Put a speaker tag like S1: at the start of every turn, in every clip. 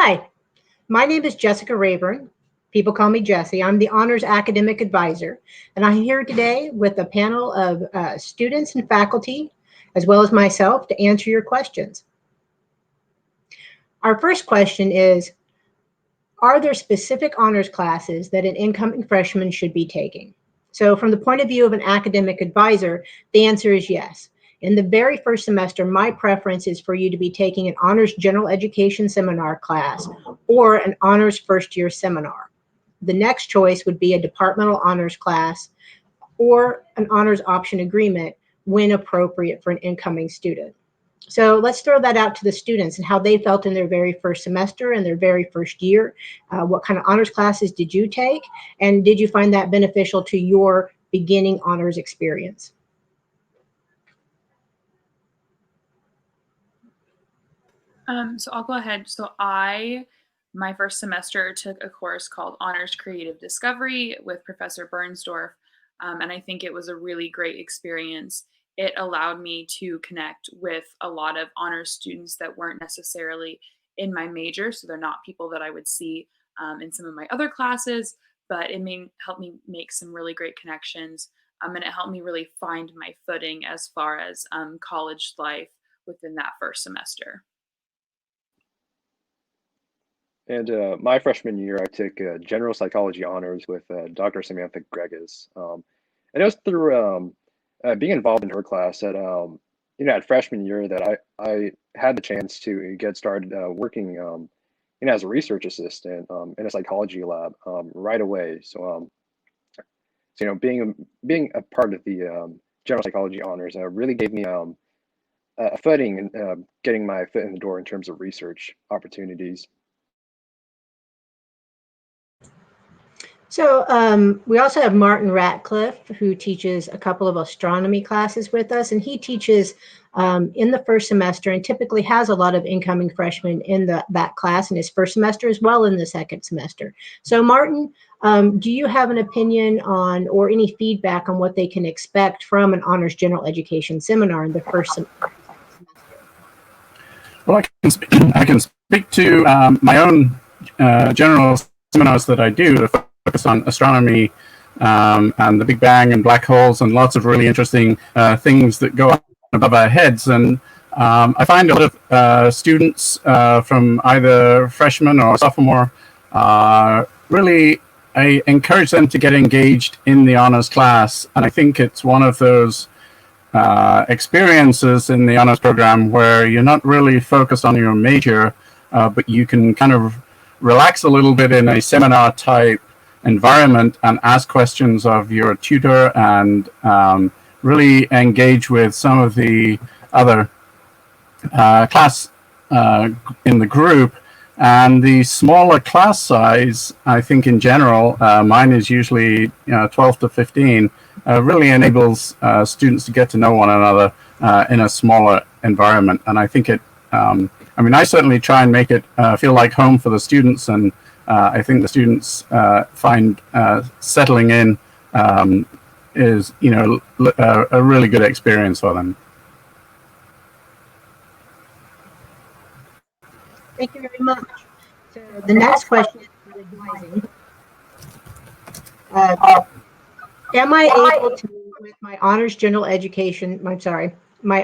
S1: Hi, my name is Jessica Raburn. People call me Jessie. I'm the Honors Academic Advisor, and I'm here today with a panel of students and faculty, as well as myself, to answer your questions. Our first question is, are there specific honors classes that an incoming freshman should be taking? So from the point of view of an academic advisor, the answer is yes. In the very first semester, my preference is for you to be taking an honors general education seminar class or an honors first year seminar. The next choice would be a departmental honors class or an honors option agreement when appropriate for an incoming student. So let's throw that out to the students and how they felt in their very first semester and their very first year. What kind of honors classes did you take? And did you find that beneficial to your beginning honors experience?
S2: So I'll go ahead. So my first semester took a course called Honors Creative Discovery with Professor Bernsdorf. And I think it was a really great experience. It allowed me to connect with a lot of honors students that weren't necessarily in my major. So they're not people that I would see in some of my other classes, but it helped me make some really great connections. And it helped me really find my footing as far as college life within that first semester.
S3: And my freshman year, I took general psychology honors with Dr. Samantha Gregas. And it was through being involved in her class at freshman year that I had the chance to get started working as a research assistant in a psychology lab right away. So being a part of the general psychology honors really gave me a footing in getting my foot in the door in terms of research opportunities.
S1: So we also have Martin Ratcliffe, who teaches a couple of astronomy classes with us, and he teaches in the first semester and typically has a lot of incoming freshmen in that class in his first semester as well in the second semester. So Martin, do you have an opinion on or any feedback on what they can expect from an honors general education seminar in the first semester?
S4: Well, I can speak to my own general seminars that I do to focus on astronomy and the Big Bang and black holes and lots of really interesting things that go on above our heads. And I find a lot of students from either freshman or sophomore really, I encourage them to get engaged in the honors class. And I think it's one of those experiences in the honors program where you're not really focused on your major, but you can kind of relax a little bit in a seminar type environment and ask questions of your tutor and really engage with some of the other class in the group. And the smaller class size, I think in general, mine is usually 12 to 15, really enables students to get to know one another in a smaller environment. And I think I certainly try and make it feel like home for the students, and I think the students find settling in is, a really good experience for them.
S1: Thank you very much. So the next question is for advising. Am I able to meet with my honors general education, my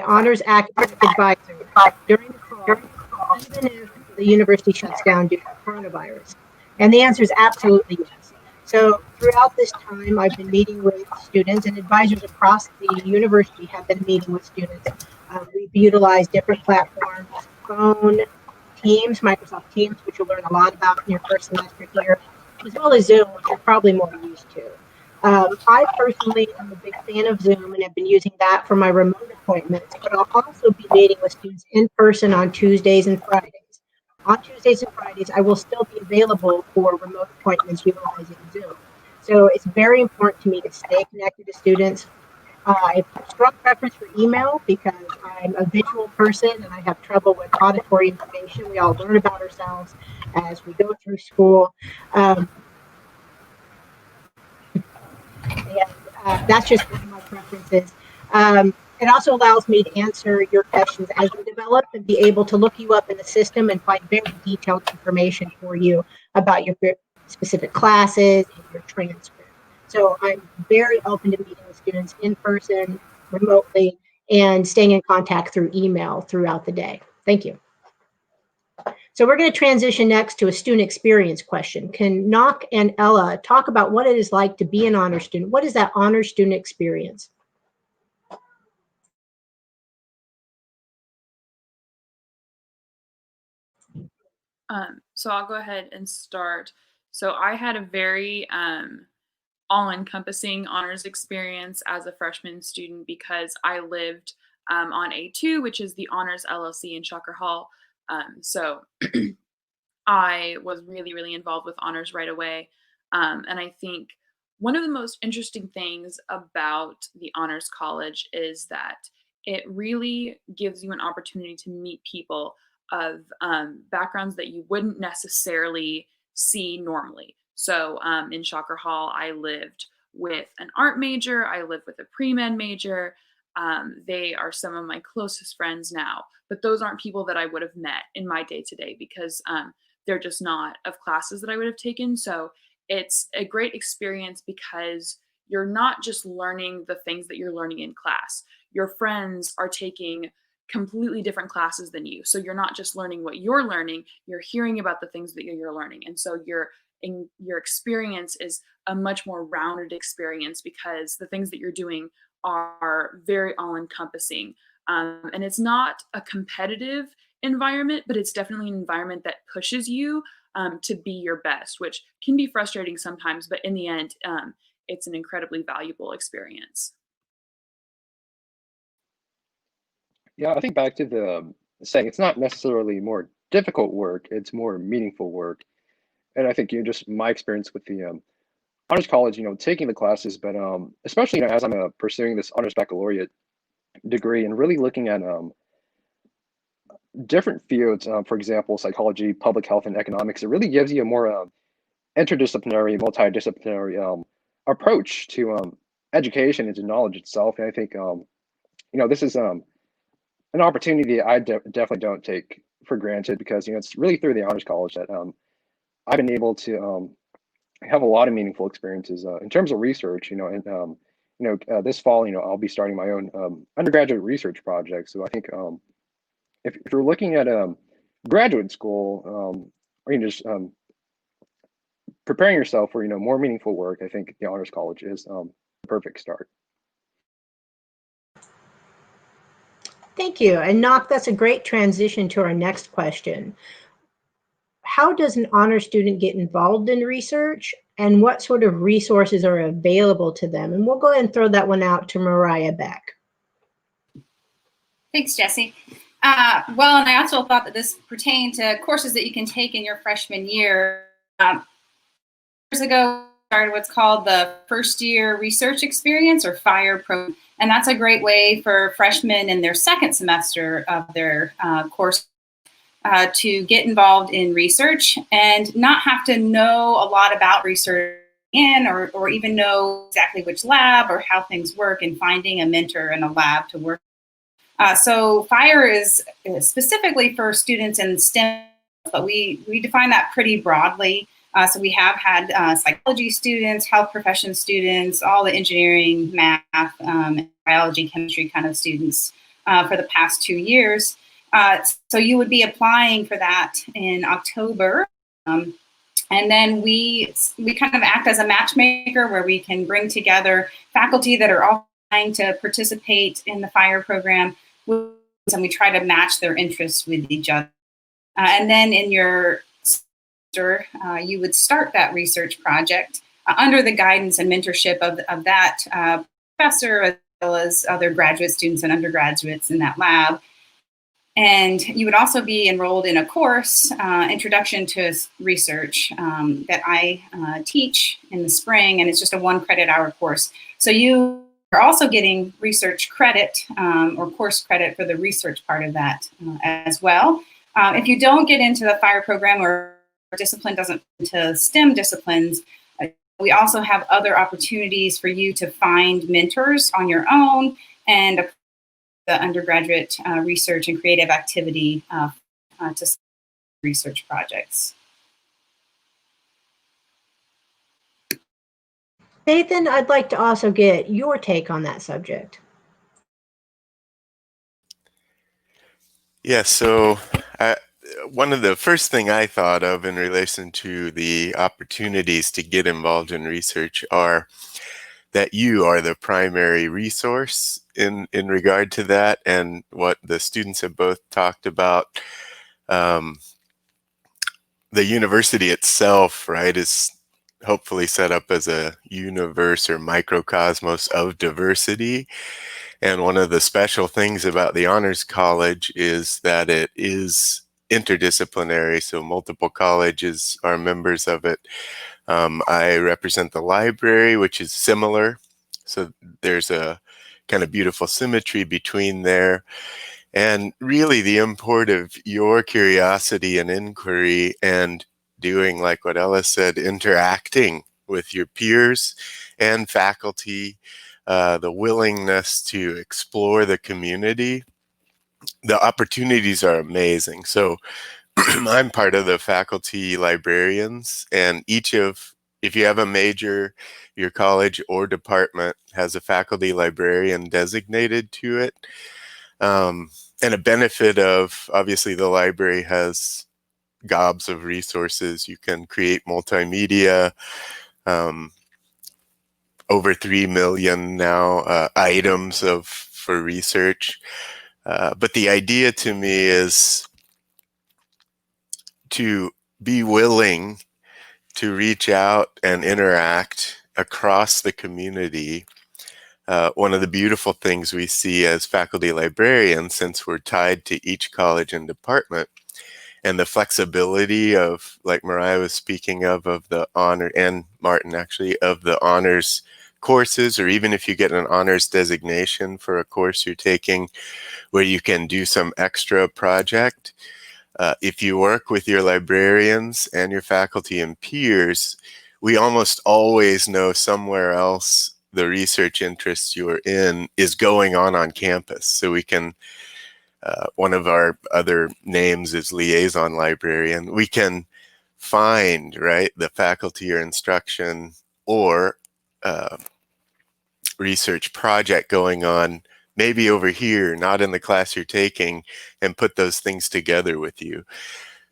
S1: honors academic advisor during the fall, even if the university shuts down due to coronavirus? And the answer is absolutely yes. So throughout this time, I've been meeting with students, and advisors across the university have been meeting with students. We've utilized different platforms, phone, Teams, Microsoft Teams, which you'll learn a lot about in your first semester here, as well as Zoom, which you're probably more used to. I personally am a big fan of Zoom and have been using that for my remote appointments, but I'll also be meeting with students in person on Tuesdays and Fridays. On Tuesdays and Fridays, I will still be available for remote appointments utilizing Zoom. So it's very important to me to stay connected to students. I have a strong preference for email because I'm a visual person and I have trouble with auditory information. We all learn about ourselves as we go through school. That's just one of my preferences. It also allows me to answer your questions as you develop and be able to look you up in the system and find very detailed information for you about your specific classes and your transcript. So I'm very open to meeting with students in person, remotely, and staying in contact through email throughout the day. Thank you. So we're going to transition next to a student experience question. Can Nock and Ella talk about what it is like to be an honor student? What is that honor student experience?
S2: So I'll go ahead and start. So I had a very all-encompassing honors experience as a freshman student because I lived on A2, which is the Honors LLC in Shocker Hall. So I was really, really involved with honors right away. And I think one of the most interesting things about the Honors College is that it really gives you an opportunity to meet people of backgrounds that you wouldn't necessarily see normally. So in Shocker Hall, I lived with an art major, I lived with a pre-med major. They are some of my closest friends now, but those aren't people that I would have met in my day-to-day because they're just not of classes that I would have taken. So it's a great experience because you're not just learning the things that you're learning in class. Your friends are taking completely different classes than you. So you're not just learning what you're learning, you're hearing about the things that you're learning. And so your experience is a much more rounded experience because the things that you're doing are very all-encompassing. And it's not a competitive environment, but it's definitely an environment that pushes you to be your best, which can be frustrating sometimes, but in the end, it's an incredibly valuable experience.
S3: Yeah, I think back to the saying, it's not necessarily more difficult work, it's more meaningful work. And I think, just my experience with the honors college, taking the classes, but especially, as I'm pursuing this honors baccalaureate degree and really looking at different fields, for example, psychology, public health, and economics, it really gives you a more interdisciplinary, multidisciplinary approach to education and to knowledge itself. And I think, this is an opportunity I definitely don't take for granted because, it's really through the honors college that I've been able to have a lot of meaningful experiences in terms of research. And this fall, I'll be starting my own undergraduate research project. So I think if you're looking at graduate school, or just preparing yourself for more meaningful work, I think the honors college is the perfect start.
S1: Thank you. And Nock, that's a great transition to our next question. How does an honor student get involved in research and what sort of resources are available to them? And we'll go ahead and throw that one out to Moriah Beck.
S5: Thanks, Jessie. Well, and I also thought that this pertained to courses that you can take in your freshman year. Years ago, I started what's called the First Year Research Experience, or FIRE program. And that's a great way for freshmen in their second semester of their course to get involved in research and not have to know a lot about research or even know exactly which lab or how things work, and finding a mentor and a lab to work. So FIRE is specifically for students in STEM, but we define that pretty broadly. So we have had psychology students, health profession students, all the engineering, math, biology, chemistry kind of students for the past 2 years. So you would be applying for that in October. And then we kind of act as a matchmaker where we can bring together faculty that are all trying to participate in the FIRE program, and we try to match their interests with each other. And then in your you would start that research project under the guidance and mentorship of that professor, as well as other graduate students and undergraduates in that lab. And you would also be enrolled in a course, Introduction to Research, that I teach in the spring, and it's just a 1 credit hour course. So you are also getting research credit or course credit for the research part of that as well. If you don't get into the FIRE program or discipline doesn't into STEM disciplines, we also have other opportunities for you to find mentors on your own and the undergraduate research and creative activity to research projects.
S1: Nathan, I'd like to also get your take on that subject.
S6: Yeah, so one of the first thing I thought of in relation to the opportunities to get involved in research are that you are the primary resource in regard to that, and what the students have both talked about. The university itself, right, is hopefully set up as a universe or microcosmos of diversity. And one of the special things about the Honors College is that it is interdisciplinary, so multiple colleges are members of it. I represent the library, which is similar, so there's a kind of beautiful symmetry between there. And really the import of your curiosity and inquiry and doing, like what Ella said, interacting with your peers and faculty, the willingness to explore the community, the opportunities are amazing. So I'm part of the faculty librarians, and if you have a major, your college or department has a faculty librarian designated to it. And a benefit of, obviously, the library has gobs of resources. You can create multimedia, over 3 million now items for research. But the idea to me is to be willing to reach out and interact across the community. One of the beautiful things we see as faculty librarians, since we're tied to each college and department, and the flexibility of, like Moriah was speaking of the honor, and Martin actually, of the honors courses, or even if you get an honors designation for a course you're taking where you can do some extra project. If you work with your librarians and your faculty and peers, we almost always know somewhere else the research interest you're in is going on campus. So we can, one of our other names is liaison librarian. We can find, right, the faculty or instruction or research project going on maybe over here, not in the class you're taking, and put those things together with you.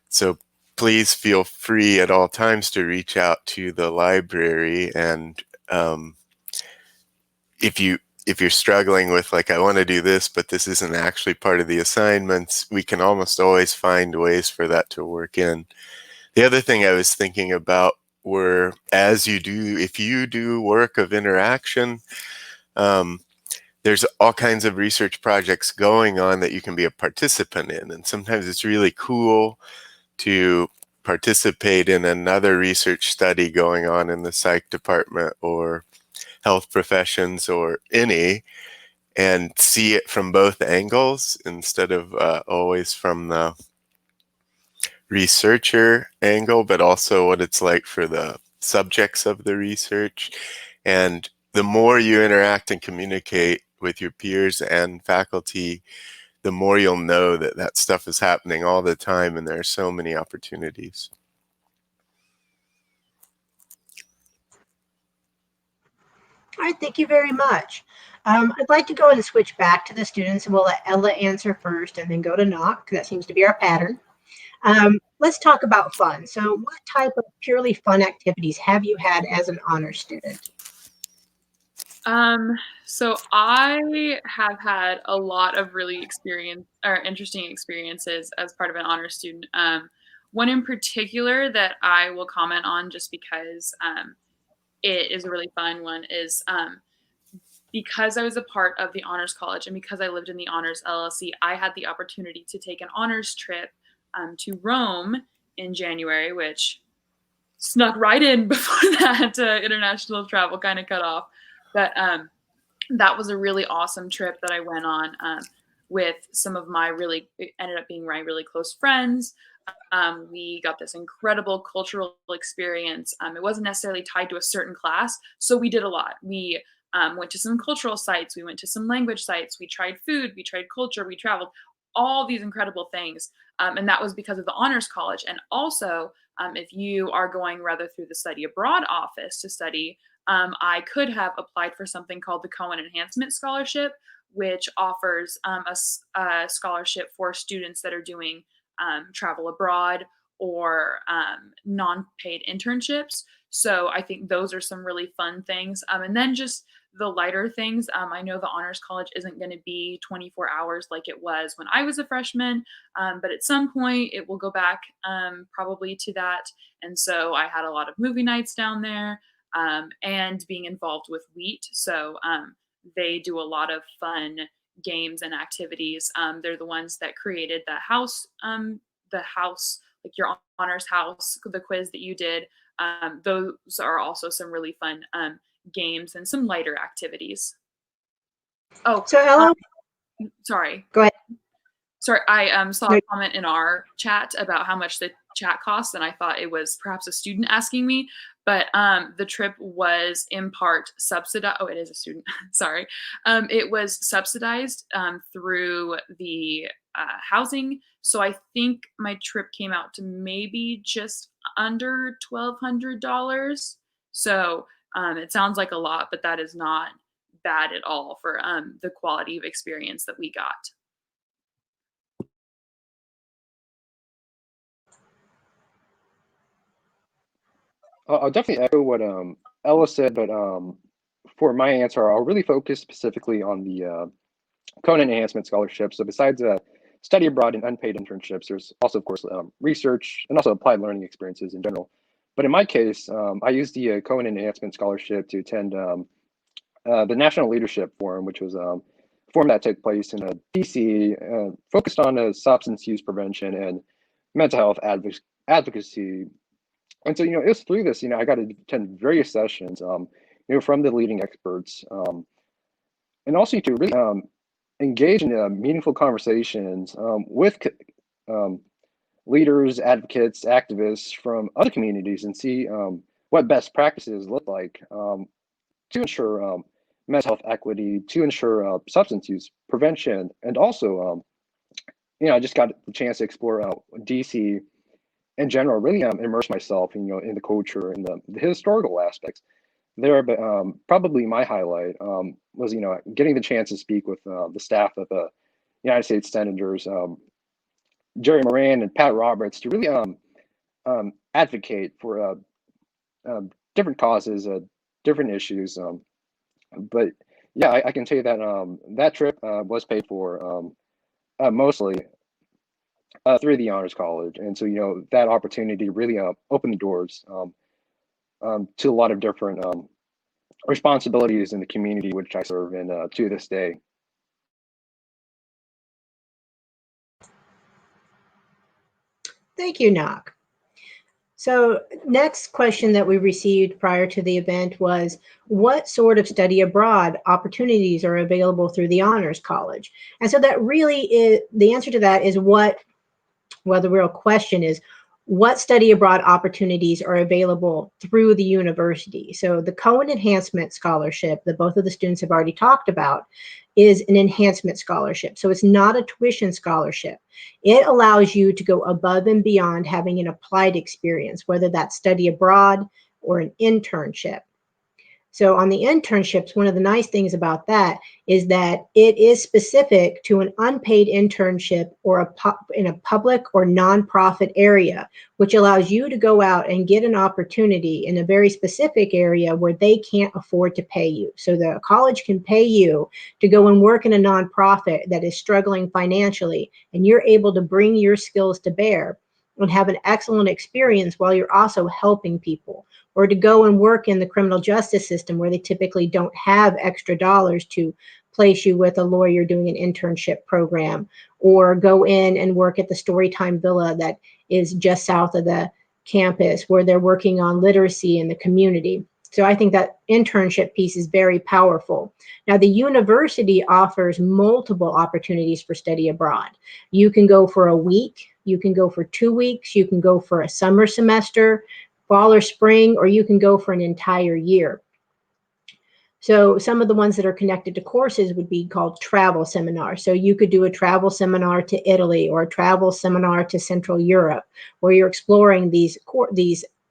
S6: So please feel free at all times to reach out to the library. And if you're struggling with, like, I want to do this, but this isn't actually part of the assignments, we can almost always find ways for that to work in. The other thing I was thinking about were, if you do work of interaction, there's all kinds of research projects going on that you can be a participant in. And sometimes it's really cool to participate in another research study going on in the psych department or health professions or any, and see it from both angles instead of always from the researcher angle, but also what it's like for the subjects of the research. And the more you interact and communicate with your peers and faculty, the more you'll know that that stuff is happening all the time, and there are so many opportunities.
S1: All right, thank you very much. I'd like to go ahead and switch back to the students, and we'll let Ella answer first and then go to Knock. That seems to be our pattern. Let's talk about fun. So what type of purely fun activities have you had as an honor student?
S2: So I have had a lot of really interesting experiences as part of an honor student. One in particular that I will comment on just because it is a really fun one is because I was a part of the Honors College and because I lived in the Honors LLC, I had the opportunity to take an honors trip to Rome in January, which snuck right in before that international travel kind of cut off. But that was a really awesome trip that I went on with some of it ended up being my really close friends. We got this incredible cultural experience. It wasn't necessarily tied to a certain class, so we did a lot. We went to some cultural sites, we went to some language sites, we tried food, we tried culture, we traveled, all these incredible things. And that was because of the Honors College. And also, if you are going rather through the study abroad office to study, I could have applied for something called the Cohen Enhancement Scholarship, which offers a scholarship for students that are doing travel abroad or non-paid internships. So I think those are some really fun things. And then just the lighter things. I know the Honors College isn't going to be 24 hours like it was when I was a freshman, but at some point it will go back probably to that. And so I had a lot of movie nights down there and being involved with WHEAT. So they do a lot of fun games and activities. They're the ones that created the house, like your honors house, the quiz that you did. Those are also some really fun games and some lighter activities. Oh,
S1: So Ella,
S2: sorry.
S1: go ahead.
S2: Sorry, I saw a comment in our chat about how much the chat costs, and I thought it was perhaps a student asking me, but the trip was in part subsidized. Oh, it is a student. Sorry. It was subsidized through the housing. So I think my trip came out to maybe just under $1,200. So it sounds like a lot, but that is not bad at all for the quality of experience that we got.
S3: I'll definitely echo what Ella said, but for my answer, I'll really focus specifically on the Cohen Enhancement Scholarship. So besides study abroad and unpaid internships, there's also, of course, research and also applied learning experiences in general. But in my case, I used the Cohen Enhancement Scholarship to attend the National Leadership Forum, which was a forum that took place in DC, focused on substance use prevention and mental health advocacy. And so, it was through this, I got to attend various sessions, from the leading experts, and also to really engage in meaningful conversations with leaders, advocates, activists from other communities and see what best practices look like to ensure mental health equity, to ensure substance use prevention, and also, I just got the chance to explore DC in general, really immerse myself, in the culture and the historical aspects there. But probably my highlight was, getting the chance to speak with the staff of the United States Senators, Jerry Moran and Pat Roberts, to really advocate for different causes, different issues. But yeah, I can tell you that that trip was paid for mostly through the Honors College. And so, that opportunity really opened the doors to a lot of different responsibilities in the community which I serve in to this day.
S1: Thank you, Knock. So next question that we received prior to the event was, what sort of study abroad opportunities are available through the Honors College? And so that really is, the answer to that is the real question is, what study abroad opportunities are available through the university? So the Cohen Enhancement Scholarship that both of the students have already talked about is an enhancement scholarship. So it's not a tuition scholarship. It allows you to go above and beyond having an applied experience, whether that's study abroad or an internship. So on the internships, one of the nice things about that is that it is specific to an unpaid internship or in a public or nonprofit area, which allows you to go out and get an opportunity in a very specific area where they can't afford to pay you. So the college can pay you to go and work in a nonprofit that is struggling financially, and you're able to bring your skills to bear and have an excellent experience while you're also helping people. Or to go and work in the criminal justice system where they typically don't have extra dollars to place you with a lawyer doing an internship program, or go in and work at the Storytime Villa that is just south of the campus where they're working on literacy in the community. So I think that internship piece is very powerful. Now, the university offers multiple opportunities for study abroad. You can go for a week, you can go for 2 weeks, you can go for a summer semester, fall or spring, or you can go for an entire year. So some of the ones that are connected to courses would be called travel seminars. So you could do a travel seminar to Italy or a travel seminar to Central Europe, where you're exploring these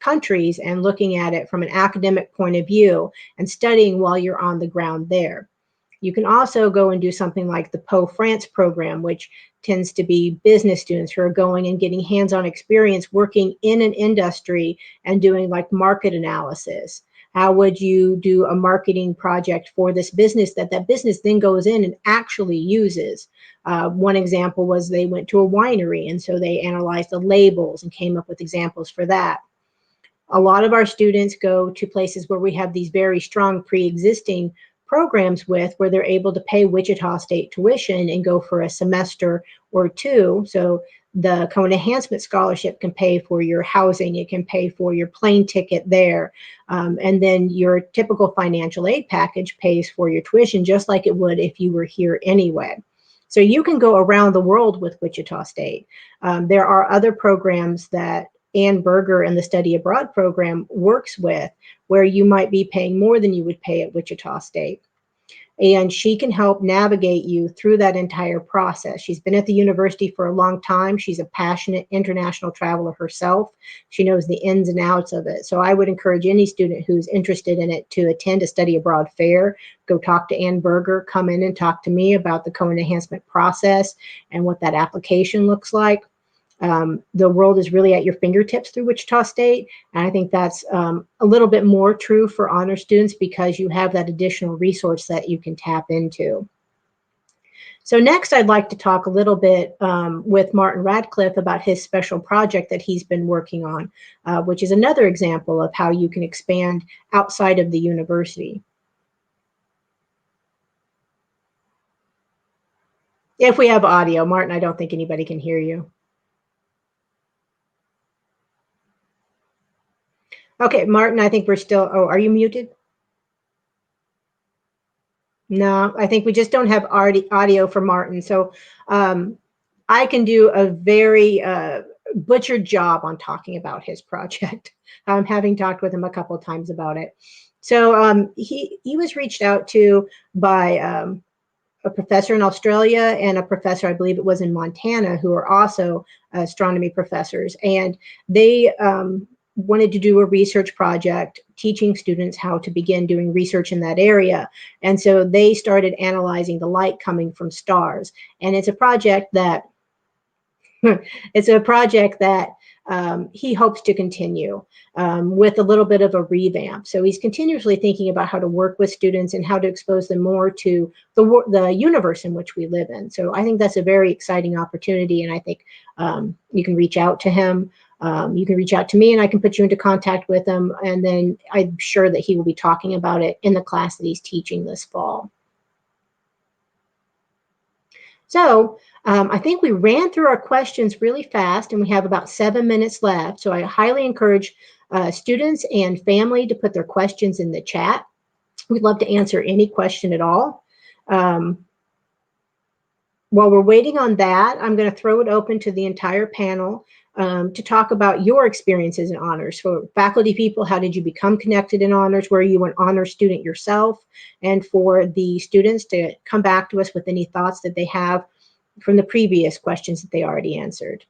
S1: countries and looking at it from an academic point of view and studying while you're on the ground there. You can also go and do something like the Po France program, which tends to be business students who are going and getting hands-on experience working in an industry and doing like market analysis. How would you do a marketing project for this business that business then goes in and actually uses? One example was they went to a winery, and so they analyzed the labels and came up with examples for that. A lot of our students go to places where we have these very strong pre-existing programs with, where they're able to pay Wichita State tuition and go for a semester or two. So the co-enhancement scholarship can pay for your housing, it can pay for your plane ticket there, and then your typical financial aid package pays for your tuition just like it would if you were here anyway. So you can go around the world with Wichita State. There are other programs that Ann Berger and the Study Abroad program works with, where you might be paying more than you would pay at Wichita State. And she can help navigate you through that entire process. She's been at the university for a long time. She's a passionate international traveler herself. She knows the ins and outs of it. So I would encourage any student who's interested in it to attend a Study Abroad fair, go talk to Ann Berger, come in and talk to me about the co-enhancement process and what that application looks like. The world is really at your fingertips through Wichita State. And I think that's a little bit more true for honor students because you have that additional resource that you can tap into. So next, I'd like to talk a little bit with Martin Ratcliffe about his special project that he's been working on, which is another example of how you can expand outside of the university. If we have audio, Martin, I don't think anybody can hear you. Okay, Martin, I think we're still, oh, are you muted? No, I think we just don't have audio for Martin. So I can do a very butchered job on talking about his project, having talked with him a couple of times about it. So he was reached out to by a professor in Australia and a professor, I believe it was in Montana, who are also astronomy professors. And they wanted to do a research project teaching students how to begin doing research in that area. And so they started analyzing the light coming from stars. And it's a project that he hopes to continue with a little bit of a revamp. So he's continuously thinking about how to work with students and how to expose them more to the universe in which we live in. So I think that's a very exciting opportunity. And I think you can reach out to him. You can reach out to me and I can put you into contact with him. And then I'm sure that he will be talking about it in the class that he's teaching this fall. So I think we ran through our questions really fast and we have about 7 minutes left. So I highly encourage students and family to put their questions in the chat. We'd love to answer any question at all. While we're waiting on that, I'm going to throw it open to the entire panel to talk about your experiences in honors. For faculty people, how did you become connected in honors? Were you an honor student yourself? And for the students to come back to us with any thoughts that they have from the previous questions that they already answered.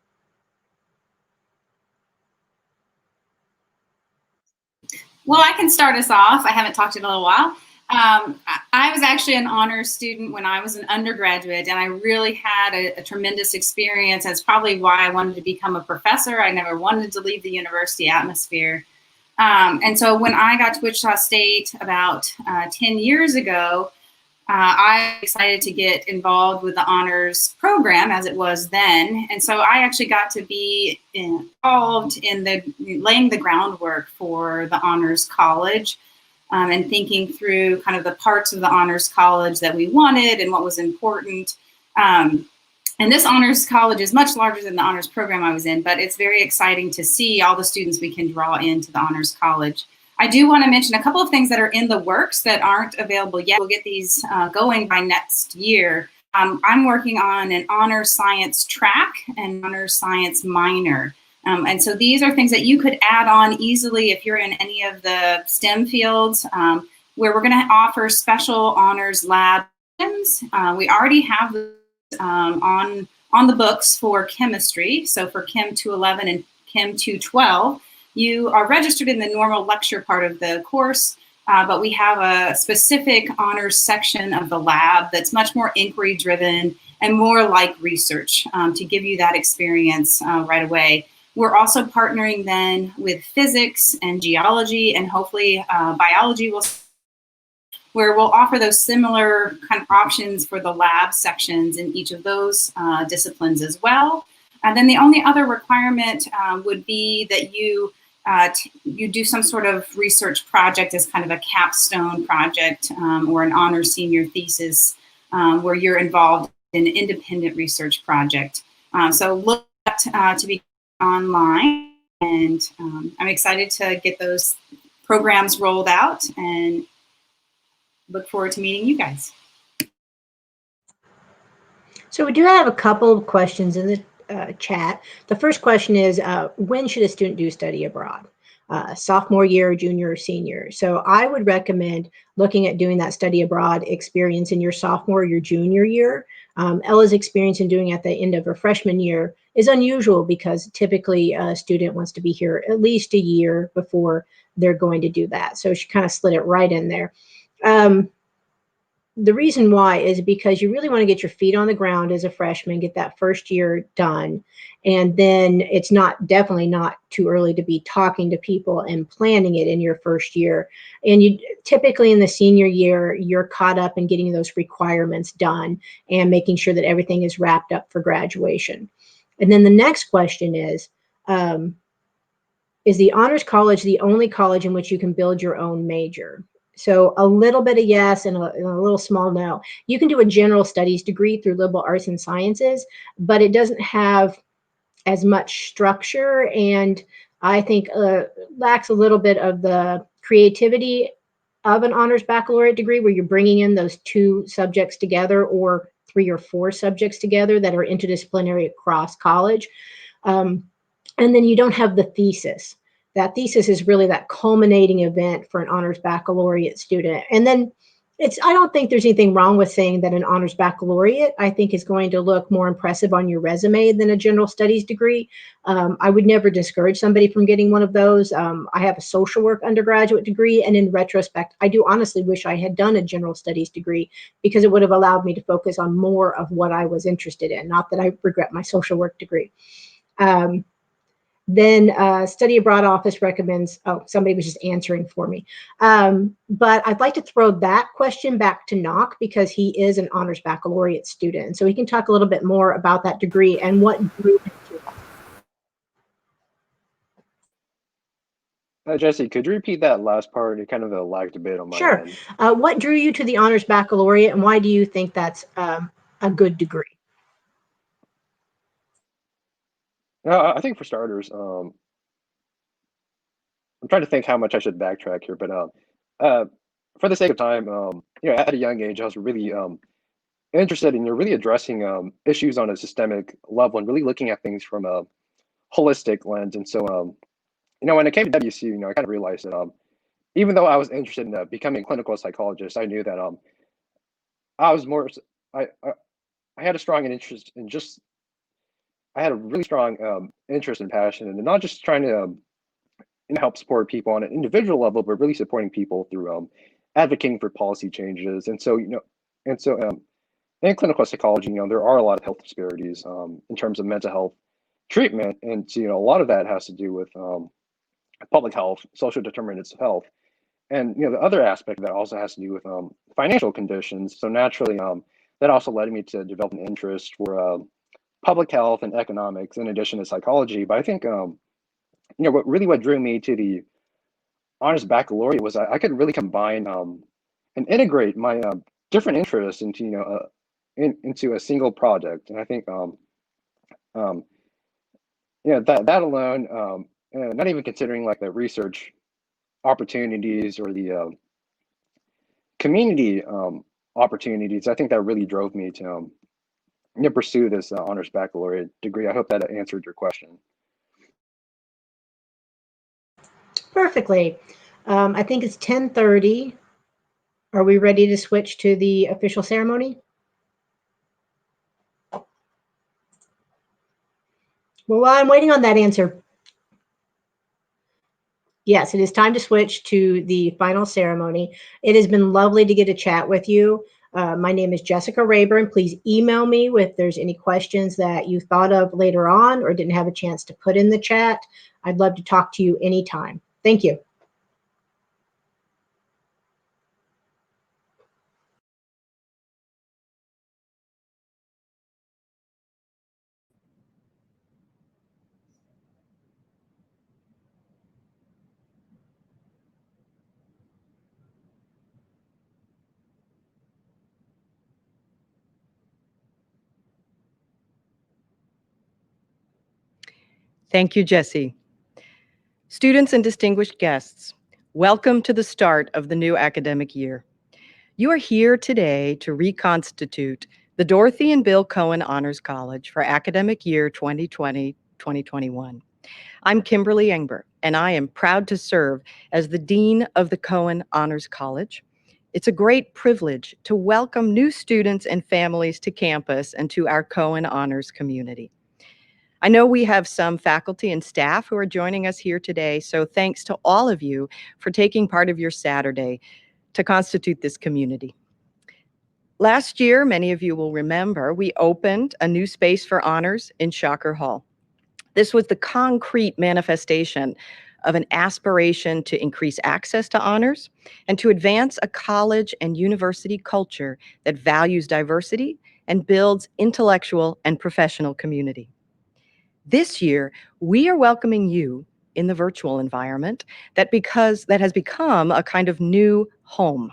S5: Well, I can start us off. I haven't talked in a little while. I was actually an honors student when I was an undergraduate, and I really had a tremendous experience. That's probably why I wanted to become a professor. I never wanted to leave the university atmosphere. And so when I got to Wichita State about 10 years ago, I decided to get involved with the honors program as it was then. And so I actually got to be involved in laying the groundwork for the honors college. And thinking through kind of the parts of the honors college that we wanted and what was important. And this honors college is much larger than the honors program I was in, but it's very exciting to see all the students we can draw into the honors college. I do want to mention a couple of things that are in the works that aren't available yet. We'll get these going by next year. I'm working on an honors science track and honors science minor. And so these are things that you could add on easily if you're in any of the STEM fields. where we're going to offer special honors lab sessions. We already have on the books for chemistry. So for Chem 211 and Chem 212, you are registered in the normal lecture part of the course, but we have a specific honors section of the lab that's much more inquiry driven and more like research to give you that experience right away. We're also partnering then with physics and geology and hopefully biology where we'll offer those similar kind of options for the lab sections in each of those disciplines as well. And then the only other requirement would be that you do some sort of research project as kind of a capstone project or an honors senior thesis where you're involved in an independent research project. So look to be online, and I'm excited to get those programs rolled out and look forward to meeting you guys.
S1: So we do have a couple of questions in the chat. The first question is, when should a student do study abroad? Sophomore year, junior, or senior? So I would recommend looking at doing that study abroad experience in your sophomore or your junior year. Ella's experience in doing it at the end of her freshman year is unusual because typically a student wants to be here at least a year before they're going to do that. So she kind of slid it right in there. The reason why is because you really want to get your feet on the ground as a freshman, get that first year done. And then it's definitely not too early to be talking to people and planning it in your first year. And you typically in the senior year, you're caught up in getting those requirements done and making sure that everything is wrapped up for graduation. And then the next question is the honors college the only college in which you can build your own major? So a little bit of yes and a little small no. You can do a general studies degree through liberal arts and sciences, but it doesn't have as much structure, and I think lacks a little bit of the creativity of an honors baccalaureate degree where you're bringing in those 2 subjects together or 3 or 4 subjects together that are interdisciplinary across college. And then you don't have the thesis. That thesis is really that culminating event for an honors baccalaureate student. And then I don't think there's anything wrong with saying that an honors baccalaureate, I think, is going to look more impressive on your resume than a general studies degree. I would never discourage somebody from getting one of those. I have a social work undergraduate degree, and in retrospect, I do honestly wish I had done a general studies degree because it would have allowed me to focus on more of what I was interested in. Not that I regret my social work degree. Then Study Abroad Office recommends, somebody was just answering for me. But I'd like to throw that question back to Nock because he is an honors baccalaureate student. So he can talk a little bit more about that degree and what drew him to it.
S3: Jesse, could you repeat that last part? It kind of lagged a bit on my
S1: Sure.
S3: end.
S1: What drew you to the honors baccalaureate, and why do you think that's a good degree?
S3: I think for starters, I'm trying to think how much I should backtrack here, but for the sake of time, at a young age, I was really interested in really addressing issues on a systemic level and really looking at things from a holistic lens. And so, when it came to WSU, I kind of realized that even though I was interested in becoming a clinical psychologist, I knew that I was more, I had a strong interest in I had a really strong interest and passion, and not just trying to help support people on an individual level, but really supporting people through advocating for policy changes. And so, in clinical psychology, there are a lot of health disparities in terms of mental health treatment, and so, a lot of that has to do with public health, social determinants of health, and the other aspect of that also has to do with financial conditions. So naturally, that also led me to develop an interest for public health and economics in addition to psychology. But I think what drew me to the honors baccalaureate was I could really combine and integrate my different interests into into a single project. And I think that alone, not even considering like the research opportunities or the community opportunities, I think that really drove me to pursue this honors baccalaureate degree. I hope that answered your question.
S1: Perfectly. I think it's 10:30. Are we ready to switch to the official ceremony? Well, while I'm waiting on that answer, yes, it is time to switch to the final ceremony. It has been lovely to get a chat with you. My name is Jessica Raburn. Please email me if there's any questions that you thought of later on or didn't have a chance to put in the chat. I'd love to talk to you anytime. Thank you.
S7: Thank you, Jesse. Students and distinguished guests, welcome to the start of the new academic year. You are here today to reconstitute the Dorothy and Bill Cohen Honors College for academic year 2020-2021. I'm Kimberly Engber, and I am proud to serve as the Dean of the Cohen Honors College. It's a great privilege to welcome new students and families to campus and to our Cohen Honors community. I know we have some faculty and staff who are joining us here today, so thanks to all of you for taking part of your Saturday to constitute this community. Last year, many of you will remember, we opened a new space for honors in Shocker Hall. This was the concrete manifestation of an aspiration to increase access to honors and to advance a college and university culture that values diversity and builds intellectual and professional community. This year, we are welcoming you in the virtual environment that has become a kind of new home.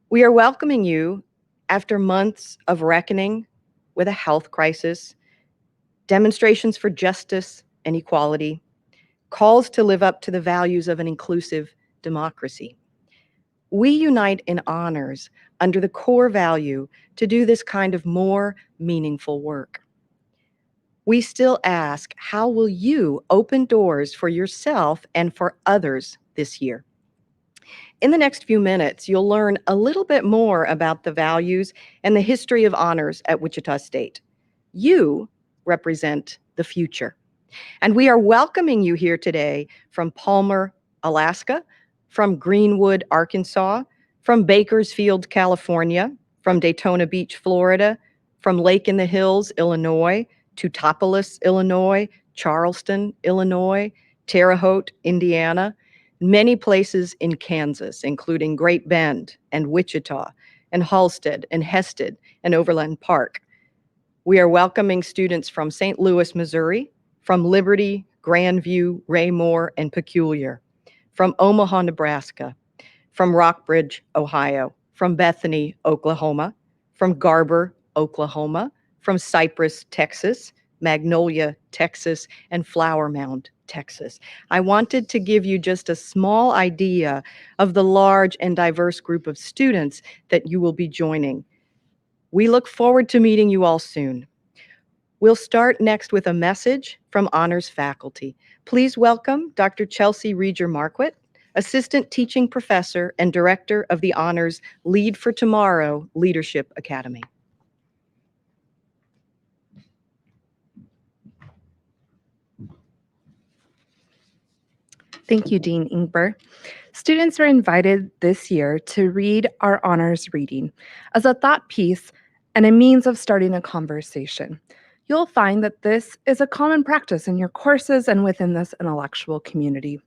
S7: We are welcoming you after months of reckoning with a health crisis, demonstrations for justice and equality, calls to live up to the values of an inclusive democracy. We unite in honors under the core value to do this kind of more meaningful work. We still ask, how will you open doors for yourself and for others this year? In the next few minutes, you'll learn a little bit more about the values and the history of honors at Wichita State. You represent the future. And we are welcoming you here today from Palmer, Alaska, from Greenwood, Arkansas, from Bakersfield, California, from Daytona Beach, Florida, from Lake in the Hills, Illinois, Teutopolis, Illinois, Charleston, Illinois, Terre Haute, Indiana, many places in Kansas, including Great Bend and Wichita and Halstead and Hested and Overland Park. We are welcoming students from St. Louis, Missouri, from Liberty, Grandview, Raymore, and Peculiar, from Omaha, Nebraska, from Rockbridge, Ohio, from Bethany, Oklahoma, from Garber, Oklahoma, from Cypress, Texas, Magnolia, Texas, and Flower Mound, Texas. I wanted to give you just a small idea of the large and diverse group of students that you will be joining. We look forward to meeting you all soon. We'll start next with a message from honors faculty. Please welcome Dr. Chelsea Reger-Marquette, Assistant Teaching Professor and Director of the Honors Lead for Tomorrow Leadership Academy.
S8: Thank you, Dean Ingber. Students are invited this year to read our honors reading as a thought piece and a means of starting a conversation. You'll find that this is a common practice in your courses and within this intellectual community.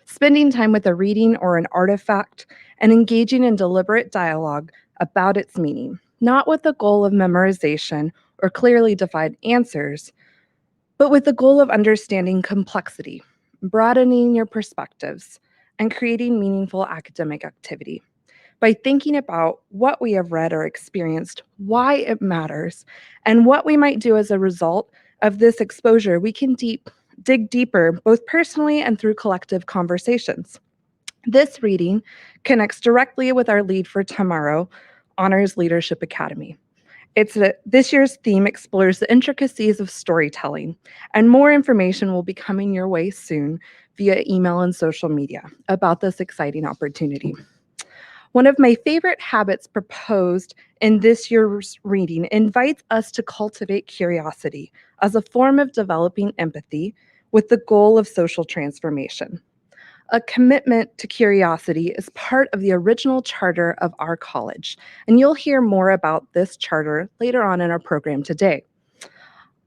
S8: Spending time with a reading or an artifact and engaging in deliberate dialogue about its meaning, not with the goal of memorization or clearly defined answers, but with the goal of understanding complexity, broadening your perspectives, and creating meaningful academic activity. By thinking about what we have read or experienced, why it matters, and what we might do as a result of this exposure, we can dig deeper, both personally and through collective conversations. This reading connects directly with our Lead for Tomorrow Honors Leadership Academy. This year's theme explores the intricacies of storytelling, and more information will be coming your way soon via email and social media about this exciting opportunity. One of my favorite habits proposed in this year's reading invites us to cultivate curiosity as a form of developing empathy with the goal of social transformation. A commitment to curiosity is part of the original charter of our college, and you'll hear more about this charter later on in our program today.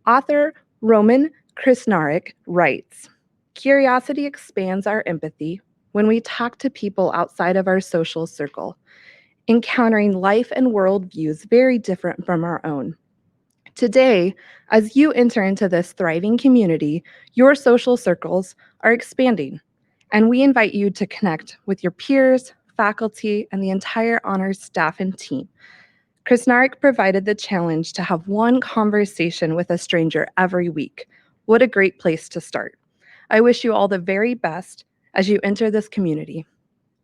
S8: Author Roman Ihrig writes, "Curiosity expands our empathy when we talk to people outside of our social circle, encountering life and worldviews very different from our own. Today, as you enter into this thriving community, your social circles are expanding, and we invite you to connect with your peers, faculty, and the entire honors staff and team. Ihrig provided the challenge to have one conversation with a stranger every week. What a great place to start. I wish you all the very best as you enter this community,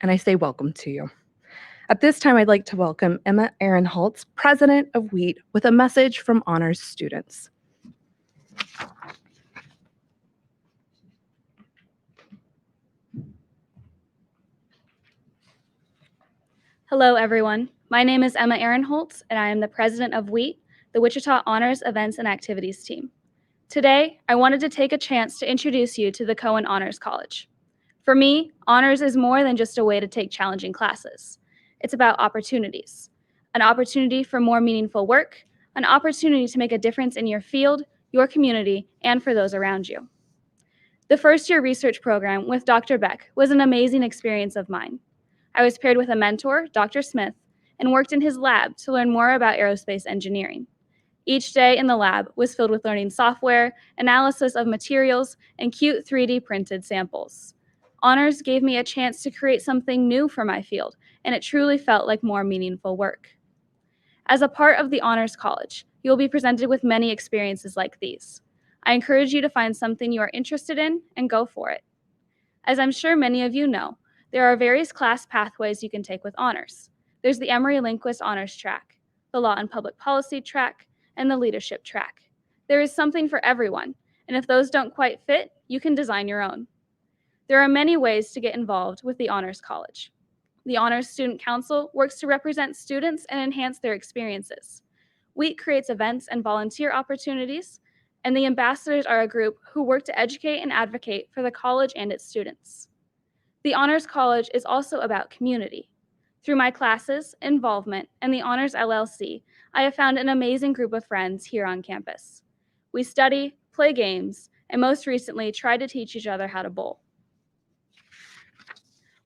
S8: and I say welcome to you." At this time, I'd like to welcome Emma Ehrenholtz, President of WHEAT, with a message from honors students.
S9: Hello, everyone. My name is Emma Ehrenholtz, and I am the president of WHEAT, the Wichita Honors Events and Activities team. Today, I wanted to take a chance to introduce you to the Cohen Honors College. For me, honors is more than just a way to take challenging classes. It's about opportunities. An opportunity for more meaningful work, an opportunity to make a difference in your field, your community, and for those around you. The first-year research program with Dr. Beck was an amazing experience of mine. I was paired with a mentor, Dr. Smith, and worked in his lab to learn more about aerospace engineering. Each day in the lab was filled with learning software, analysis of materials, and cute 3D printed samples. Honors gave me a chance to create something new for my field, and it truly felt like more meaningful work. As a part of the Honors College, you will be presented with many experiences like these. I encourage you to find something you are interested in and go for it. As I'm sure many of you know, there are various class pathways you can take with honors. There's the Emory-Lindquist Honors Track, the Law and Public Policy Track, and the Leadership Track. There is something for everyone, and if those don't quite fit, you can design your own. There are many ways to get involved with the Honors College. The Honors Student Council works to represent students and enhance their experiences. WHEAT creates events and volunteer opportunities, and the ambassadors are a group who work to educate and advocate for the college and its students. The Honors College is also about community. Through my classes, involvement, and the Honors LLC, I have found an amazing group of friends here on campus. We study, play games, and most recently try to teach each other how to bowl.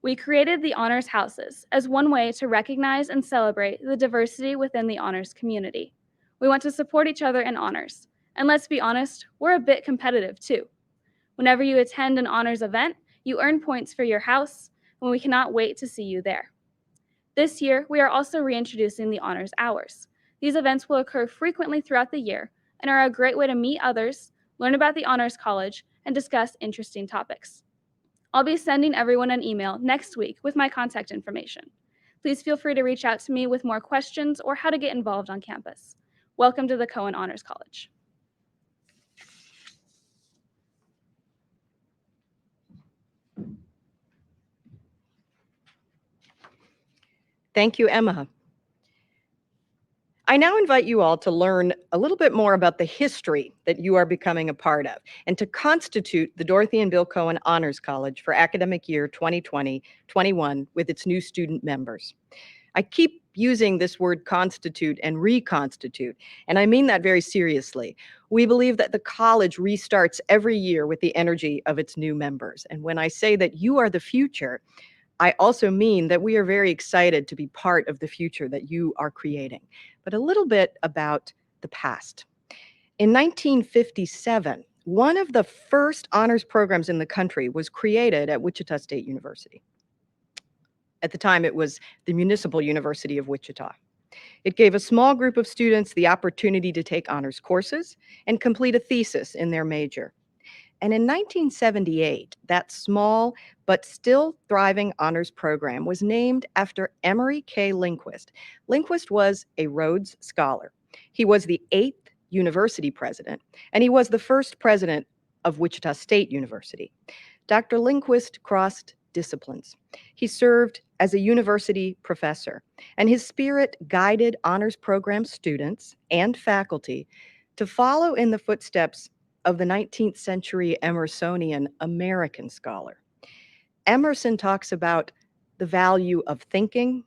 S9: We created the Honors Houses as one way to recognize and celebrate the diversity within the honors community. We want to support each other in honors, and let's be honest, we're a bit competitive too. Whenever you attend an honors event, you earn points for your house, and we cannot wait to see you there. This year, we are also reintroducing the Honors Hours. These events will occur frequently throughout the year and are a great way to meet others, learn about the Honors College, and discuss interesting topics. I'll be sending everyone an email next week with my contact information. Please feel free to reach out to me with more questions or how to get involved on campus. Welcome to the Cohen Honors College.
S7: Thank you, Emma. I now invite you all to learn a little bit more about the history that you are becoming a part of and to constitute the Dorothy and Bill Cohen Honors College for academic year 2020-21 with its new student members. I keep using this word constitute and reconstitute, and I mean that very seriously. We believe that the college restarts every year with the energy of its new members. And when I say that you are the future, I also mean that we are very excited to be part of the future that you are creating. But a little bit about the past. In 1957, one of the first honors programs in the country was created at Wichita State University. At the time, it was the Municipal University of Wichita. It gave a small group of students the opportunity to take honors courses and complete a thesis in their major. And in 1978, that small but still thriving honors program was named after Emory K. Lindquist. Lindquist was a Rhodes Scholar. He was the 8th university president, and he was the first president of Wichita State University. Dr. Lindquist crossed disciplines. He served as a university professor, and his spirit guided honors program students and faculty to follow in the footsteps of the 19th century Emersonian American scholar. Emerson talks about the value of thinking,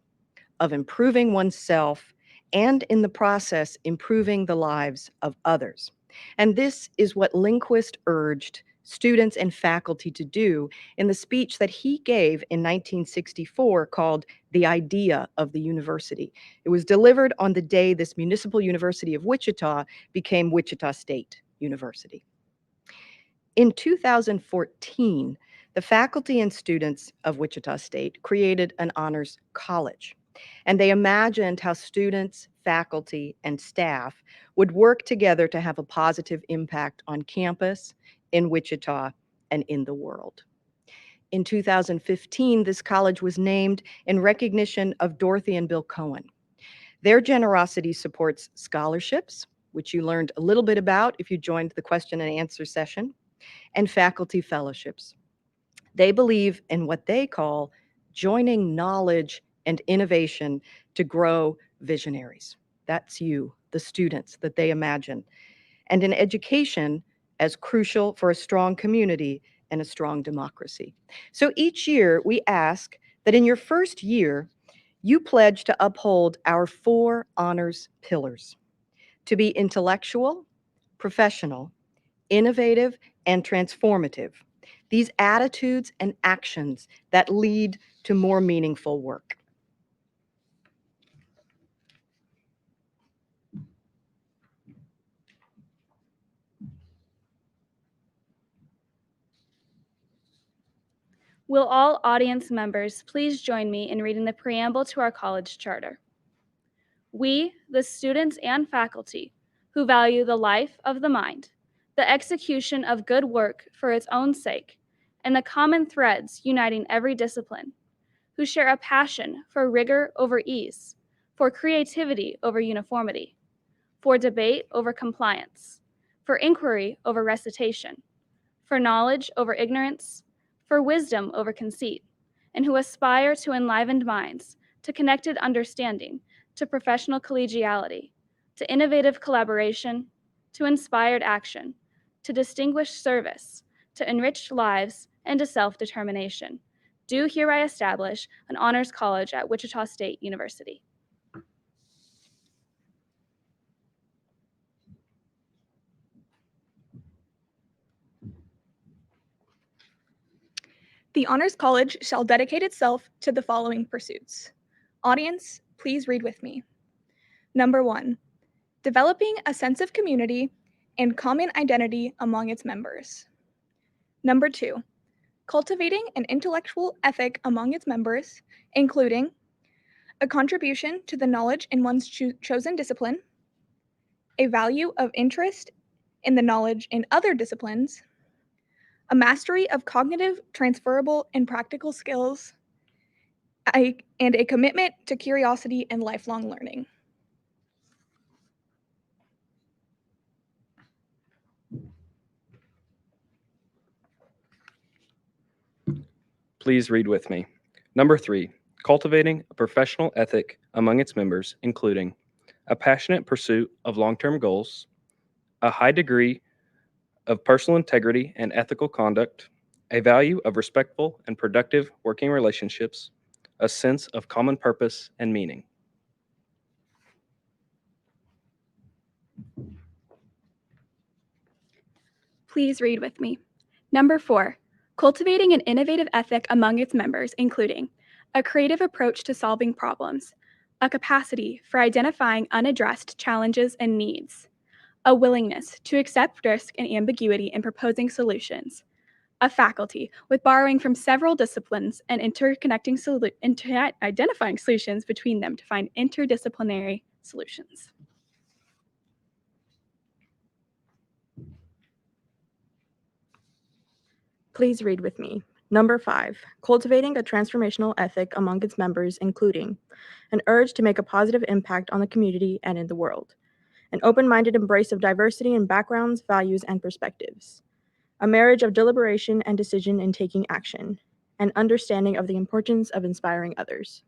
S7: of improving oneself, and in the process, improving the lives of others. And this is what Lindquist urged students and faculty to do in the speech that he gave in 1964 called The Idea of the University. It was delivered on the day this Municipal University of Wichita became Wichita State University. In 2014, the faculty and students of Wichita State created an honors college, and they imagined how students, faculty, and staff would work together to have a positive impact on campus, in Wichita, and in the world. In 2015, this college was named in recognition of Dorothy and Bill Cohen. Their generosity supports scholarships, which you learned a little bit about if you joined the question and answer session, and faculty fellowships. They believe in what they call joining knowledge and innovation to grow visionaries. That's you, the students that they imagine. And in education as crucial for a strong community and a strong democracy. So each year we ask that in your first year, you pledge to uphold our 4 honors pillars: to be intellectual, professional, innovative, and transformative. These attitudes and actions that lead to more meaningful work.
S9: Will all audience members please join me in reading the preamble to our college charter? We, the students and faculty, who value the life of the mind, the execution of good work for its own sake, and the common threads uniting every discipline, who share a passion for rigor over ease, for creativity over uniformity, for debate over compliance, for inquiry over recitation, for knowledge over ignorance, for wisdom over conceit, and who aspire to enlivened minds, to connected understanding, to professional collegiality, to innovative collaboration, to inspired action, to distinguished service, to enriched lives, and to self-determination, do hereby establish an honors college at Wichita State University.
S10: The Honors College shall dedicate itself to the following pursuits. Audience, please read with me. Number 1, developing a sense of community and common identity among its members. Number 2, cultivating an intellectual ethic among its members, including a contribution to the knowledge in one's chosen discipline, a value of interest in the knowledge in other disciplines, a mastery of cognitive, transferable, and practical skills, and a commitment to curiosity and lifelong learning.
S11: Please read with me. Number 3, cultivating a professional ethic among its members, including a passionate pursuit of long-term goals, a high degree of personal integrity and ethical conduct, a value of respectful and productive working relationships, a sense of common purpose and meaning.
S10: Please read with me. Number 4, cultivating an innovative ethic among its members, including a creative approach to solving problems, a capacity for identifying unaddressed challenges and needs, a willingness to accept risk and ambiguity in proposing solutions, a faculty with borrowing from several disciplines and identifying solutions between them to find interdisciplinary solutions.
S12: Please read with me. Number 5, cultivating a transformational ethic among its members, including an urge to make a positive impact on the community and in the world, an open-minded embrace of diversity in backgrounds, values, and perspectives, a marriage of deliberation and decision in taking action, and understanding of the importance of inspiring others.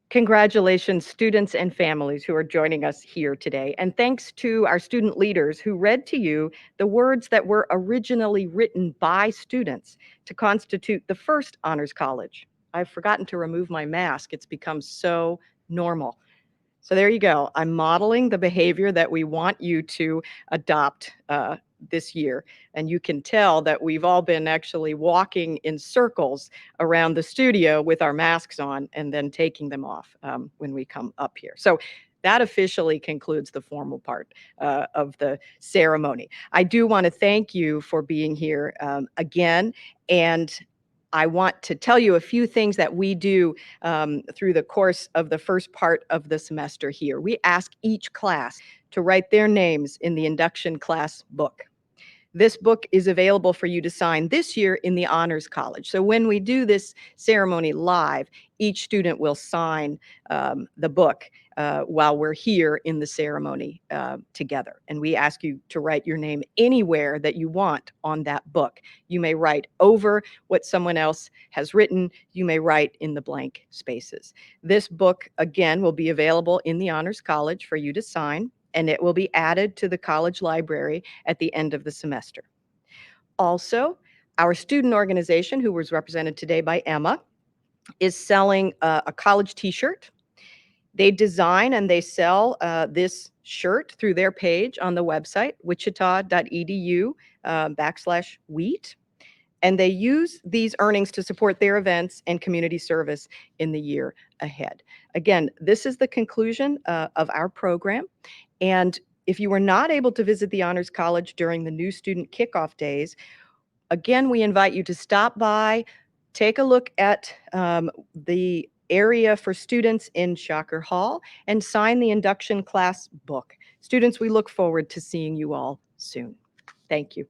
S7: Congratulations, students and families who are joining us here today. And thanks to our student leaders who read to you the words that were originally written by students to constitute the first Honors College. I've forgotten to remove my mask. It's become so normal. So there you go. I'm modeling the behavior that we want you to adopt this year. And you can tell that we've all been actually walking in circles around the studio with our masks on and then taking them off when we come up here. So that officially concludes the formal part of the ceremony. I do want to thank you for being here again. And I want to tell you a few things that we do through the course of the first part of the semester here. We ask each class to write their names in the induction class book. This book is available for you to sign this year in the Honors College. So when we do this ceremony live, each student will sign the book while we're here in the ceremony together. And we ask you to write your name anywhere that you want on that book. You may write over what someone else has written. You may write in the blank spaces. This book, again, will be available in the Honors College for you to sign, and it will be added to the college library at the end of the semester. Also, our student organization, who was represented today by Emma, is selling a college t-shirt. They design and they sell this shirt through their page on the website, wichita.edu/wheat. And they use these earnings to support their events and community service in the year ahead. Again, this is the conclusion of our program. And if you were not able to visit the Honors College during the new student kickoff days, again, we invite you to stop by, take a look at the area for students in Shocker Hall, and sign the induction class book. Students, we look forward to seeing you all soon. Thank you.